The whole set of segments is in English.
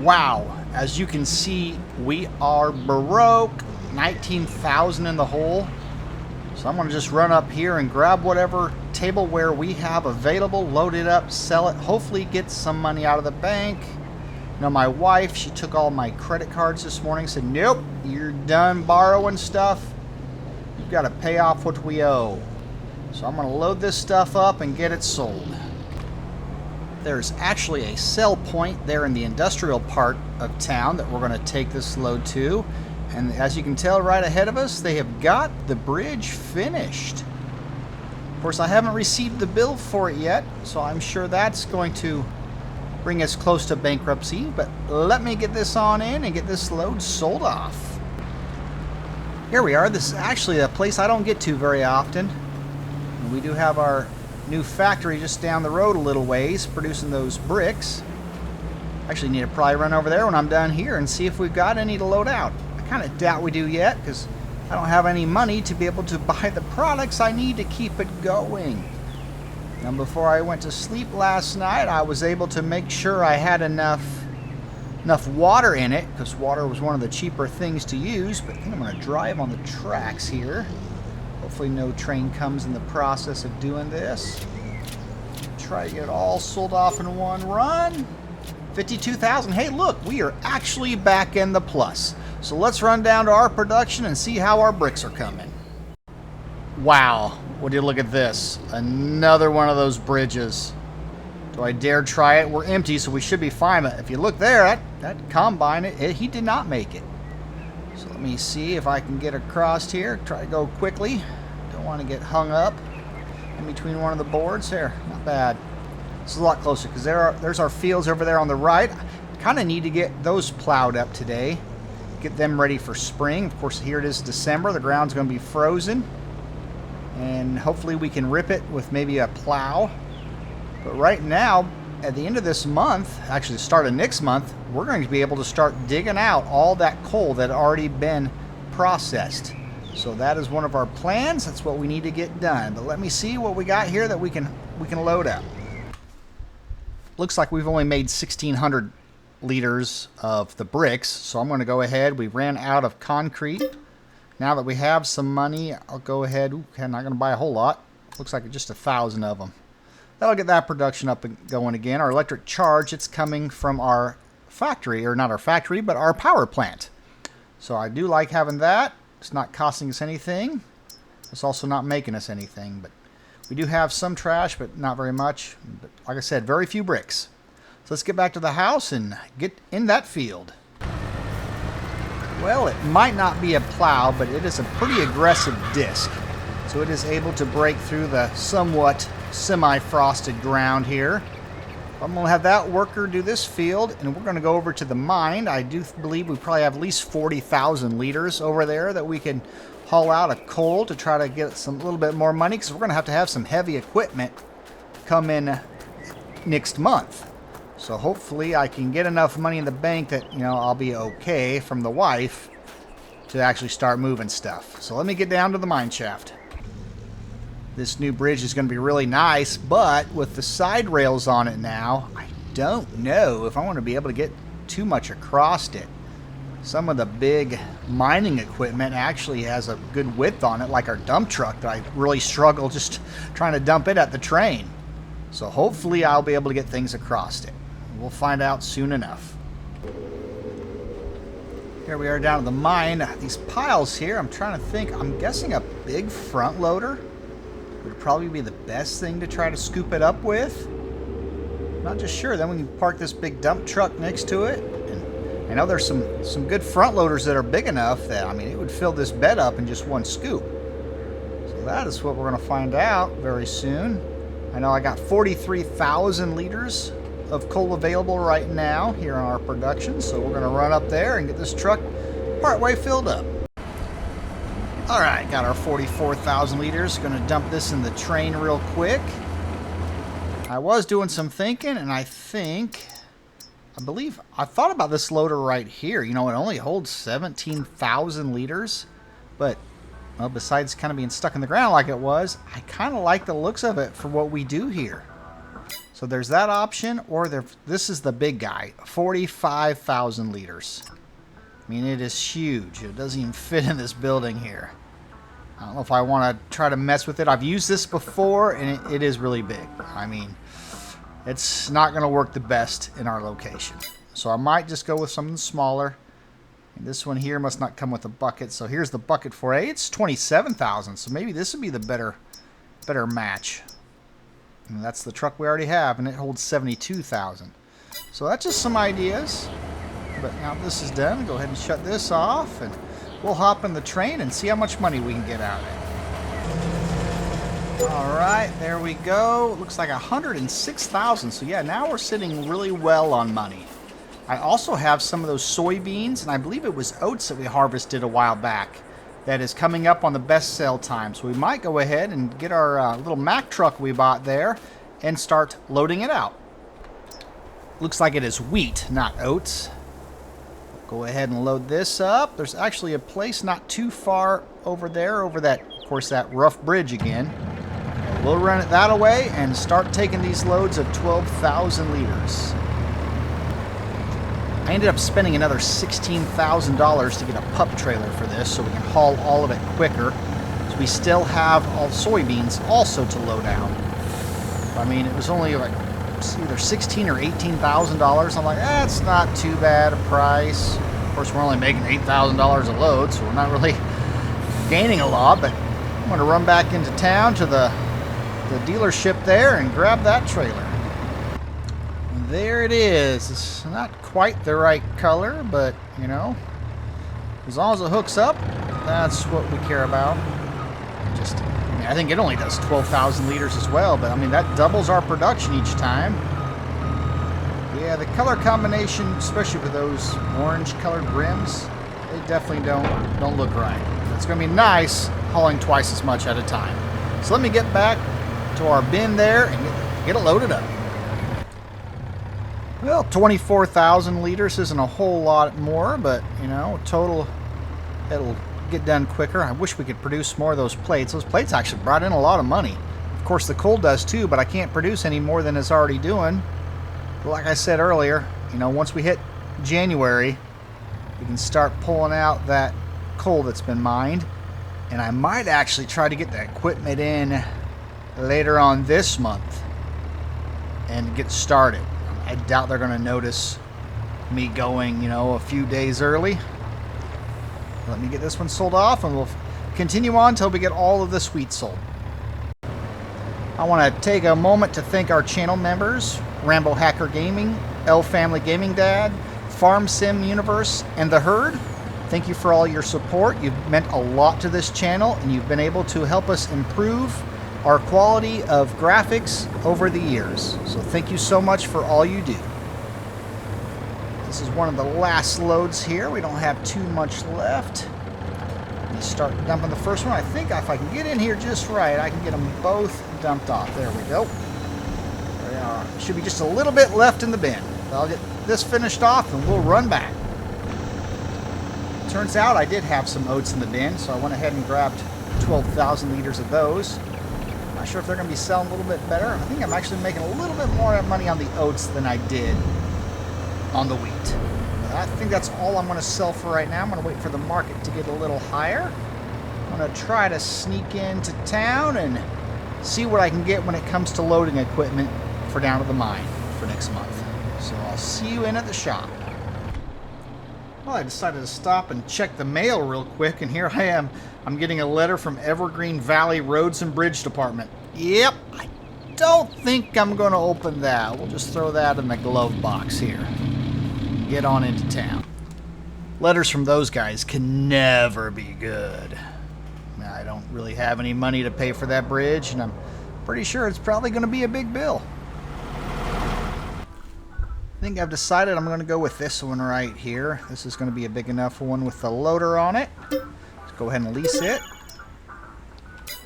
Wow, as you can see, we are broke. 19,000 in the hole. So I'm going to just run up here and grab whatever tableware we have available, load it up, sell it, hopefully get some money out of the bank. You know, my wife, she took all my credit cards this morning, said, nope, you're done borrowing stuff. You've got to pay off what we owe. So I'm going to load this stuff up and get it sold. There's actually a sell point there in the industrial part of town that we're going to take this load to. And as you can tell right ahead of us, they have got the bridge finished. Of course, I haven't received the bill for it yet, so I'm sure that's going to bring us close to bankruptcy. But let me get this on in and get this load sold off. Here we are. This is actually a place I don't get to very often. And we do have our new factory just down the road a little ways, producing those bricks. Actually need to probably run over there when I'm done here and see if we've got any to load out. I kind of doubt we do yet, because I don't have any money to be able to buy the products I need to keep it going. Now, before I went to sleep last night, I was able to make sure I had enough water in it, because water was one of the cheaper things to use. But I think I'm going to drive on the tracks here. Hopefully no train comes in the process of doing this. Try to get it all sold off in one run. 52,000. Hey, look, we are actually back in the plus. So let's run down to our production and see how our bricks are coming. Wow, would you look at this? Another one of those bridges. Do I dare try it? We're empty, so we should be fine. But if you look there, that combine, he did not make it. So let me see if I can get across here. Try to go quickly. Don't want to get hung up in between one of the boards. There, not bad. This is a lot closer, because there's our fields over there on the right. Kind of need to get those plowed up today. Get them ready for spring. Of course, here it is December. The ground's going to be frozen. And hopefully we can rip it with maybe a plow. But right now, at the end of this month, actually the start of next month, we're going to be able to start digging out all that coal that had already been processed. So that is one of our plans. That's what we need to get done. But let me see what we got here that we can load up. Looks like we've only made 1,600 liters of the bricks, so I'm going to go ahead. We ran out of concrete. Now that we have some money, I'll go ahead. I'm not going to buy a whole lot. Looks like just 1,000 of them. That'll get that production up and going again. Our electric charge, it's coming from our factory, or not our factory, but our power plant. So I do like having that. It's not costing us anything. It's also not making us anything, but we do have some trash, but not very much. But like I said, very few bricks. So let's get back to the house and get in that field. Well, it might not be a plow, but it is a pretty aggressive disc. So it is able to break through the somewhat semi-frosted ground here. I'm going to have that worker do this field, and we're going to go over to the mine. I do believe we probably have at least 40,000 liters over there that we can haul out of coal to try to get a little bit more money, because we're going to have some heavy equipment come in next month. So hopefully I can get enough money in the bank that, you know, I'll be okay from the wife to actually start moving stuff. So let me get down to the mine shaft. This new bridge is going to be really nice, but with the side rails on it now, I don't know if I want to be able to get too much across it. Some of the big mining equipment actually has a good width on it, like our dump truck that I really struggle just trying to dump it at the train. So hopefully I'll be able to get things across it. We'll find out soon enough. Here we are down at the mine. These piles here, I'm trying to think. I'm guessing a big front loader would probably be the best thing to try to scoop it up with. Not just sure. Then we can park this big dump truck next to it. And I know there's some good front loaders that are big enough that, I mean, it would fill this bed up in just one scoop. So that is what we're going to find out very soon. I know I got 43,000 liters of coal available right now here on our production, so we're going to run up there and get this truck partway filled up. All right, got our 44,000 liters. Going to dump this in the train real quick. I was doing some thinking, and I believe I thought about this loader right here. You know, it only holds 17,000 liters, but well, besides kind of being stuck in the ground like it was, I kind of like the looks of it for what we do here. So there's that option, or this is the big guy, 45,000 liters. I mean, it is huge. It doesn't even fit in this building here. I don't know if I want to try to mess with it. I've used this before, and it is really big. I mean, it's not going to work the best in our location. So I might just go with something smaller. And this one here must not come with a bucket. So here's the bucket for A. It's 27,000. So maybe this would be the better match. And that's the truck we already have, and it holds 72,000. So that's just some ideas. But now this is done, go ahead and shut this off, and we'll hop in the train and see how much money we can get out of it. All right, there we go. It looks like 106,000. So yeah, now we're sitting really well on money. I also have some of those soybeans, and I believe it was oats that we harvested a while back. That is coming up on the best sale time. So we might go ahead and get our little Mack truck we bought there and start loading it out. Looks like it is wheat, not oats. Go ahead and load this up. There's actually a place not too far over there, over that, of course, that rough bridge again. We'll run it that away and start taking these loads of 12,000 liters. I ended up spending another $16,000 to get a pup trailer for this so we can haul all of it quicker. So we still have all soybeans also to load out. I mean, it was only like either $16,000 or $18,000. I'm like, it's not too bad a price. Of course, we're only making $8,000 a load, so we're not really gaining a lot. But I'm going to run back into town to the dealership there and grab that trailer. And there it is. It's not quite the right color, but you know, as long as it hooks up, that's what we care about. I think it only does 12,000 liters as well, but I mean, that doubles our production each time. Yeah, the color combination, especially for those orange colored rims, they definitely don't look right. It's going to be nice hauling twice as much at a time. So let me get back to our bin there and get it loaded up. Well, 24,000 liters isn't a whole lot more, but you know, total, it'll get done quicker. I wish we could produce more of those plates. Those plates actually brought in a lot of money. Of course, the coal does too, but I can't produce any more than it's already doing. But like I said earlier, you know, once we hit January, we can start pulling out that coal that's been mined. And I might actually try to get the equipment in later on this month and get started. I doubt they're going to notice me going, you know, a few days early. Let me get this one sold off, and we'll continue on until we get all of this wheat sold. I want to take a moment to thank our channel members, Rambo Hacker Gaming, L Family Gaming Dad, Farm Sim Universe, and The Herd. Thank you for all your support. You've meant a lot to this channel, and you've been able to help us improve our quality of graphics over the years. So thank you so much for all you do. This is one of the last loads here. We don't have too much left. Let me start dumping the first one. I think if I can get in here just right, I can get them both dumped off. There we go. There we are. Should be just a little bit left in the bin. I'll get this finished off and we'll run back. Turns out I did have some oats in the bin, so I went ahead and grabbed 12,000 liters of those. Not sure if they're going to be selling a little bit better. I think I'm actually making a little bit more money on the oats than I did on the wheat. I think that's all I'm going to sell for right now. I'm going to wait for the market to get a little higher. I'm going to try to sneak into town and see what I can get when it comes to loading equipment for down to the mine for next month. So I'll see you in at the shop. Well, I decided to stop and check the mail real quick, and here I am. I'm getting a letter from Evergreen Valley Roads and Bridge Department. Yep, I don't think I'm going to open that. We'll just throw that in the glove box here. Get on into town. Letters from those guys can never be good. I don't really have any money to pay for that bridge, and I'm pretty sure it's probably going to be a big bill. I think I've decided I'm going to go with this one right here. This is going to be a big enough one with the loader on it. Let's go ahead and lease it.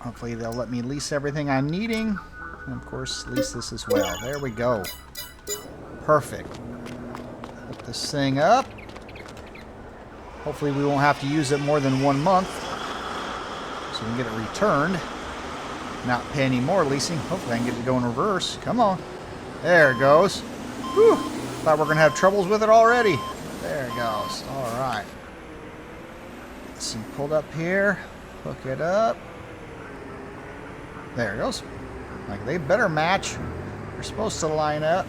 Hopefully they'll let me lease everything I'm needing. And of course, lease this as well. There we go. Perfect. Put this thing up. Hopefully we won't have to use it more than 1 month, so we can get it returned. Not pay any more leasing. Hopefully I can get it to go in reverse. Come on. There it goes. Whew. Thought we were going to have troubles with it already. There it goes. All right. Get this thing pulled up here. Hook it up. There it goes. Like, they better match. They're supposed to line up.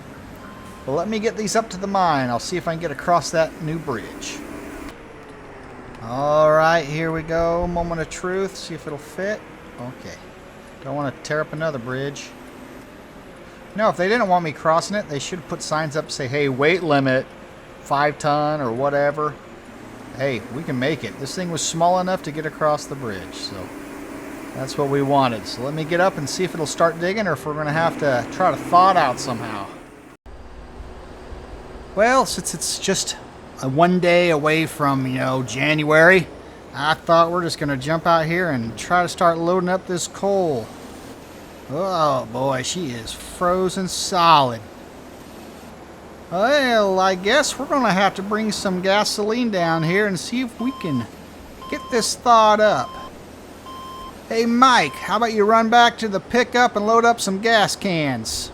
But let me get these up to the mine. I'll see if I can get across that new bridge. All right, here we go. Moment of truth. See if it'll fit. Okay. Don't want to tear up another bridge. No, if they didn't want me crossing it, they should put signs up to say, hey, weight limit, 5 ton or whatever. Hey, we can make it. This thing was small enough to get across the bridge, so that's what we wanted. So let me get up and see if it'll start digging or if we're going to have to try to thaw it out somehow. Well, since it's just one day away from, January, I thought we're just going to jump out here and try to start loading up this coal. Oh boy, she is frozen solid. Well, I guess we're going to have to bring some gasoline down here and see if we can get this thawed up. Hey Mike, how about you run back to the pickup and load up some gas cans?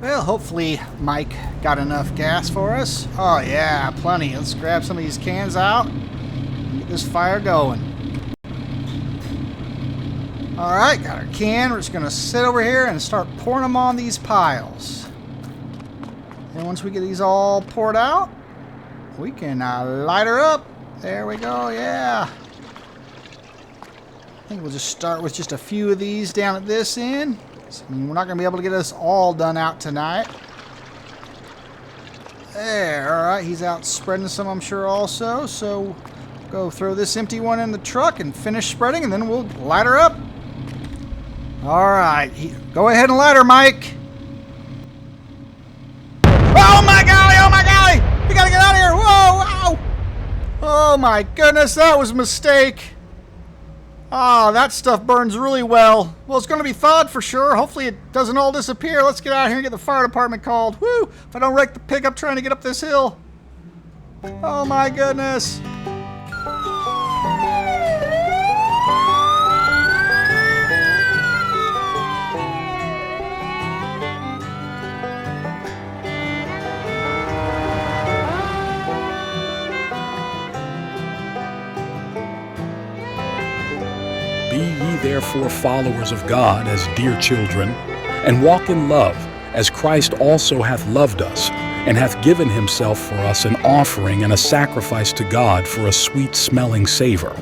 Well, hopefully Mike got enough gas for us. Oh yeah, plenty. Let's grab some of these cans out and get this fire going. Alright, got our can. We're just going to sit over here and start pouring them on these piles. And once we get these all poured out, we can light her up. There we go, yeah. I think we'll just start with just a few of these down at this end. I mean, we're not going to be able to get us all done out tonight. There, alright, he's out spreading some, I'm sure, also. So, go throw this empty one in the truck and finish spreading, and then we'll light her up. Alright, go ahead and light her, Mike. Oh my golly, oh my golly! We gotta get out of here! Whoa, wow! Oh my goodness, that was a mistake. Oh, that stuff burns really well. Well, it's going to be thawed for sure. Hopefully it doesn't all disappear. Let's get out here and get the fire department called. Woo! If I don't wreck the pickup trying to get up this hill. Oh my goodness. Be ye therefore followers of God as dear children, and walk in love, as Christ also hath loved us, and hath given himself for us an offering and a sacrifice to God for a sweet-smelling savor.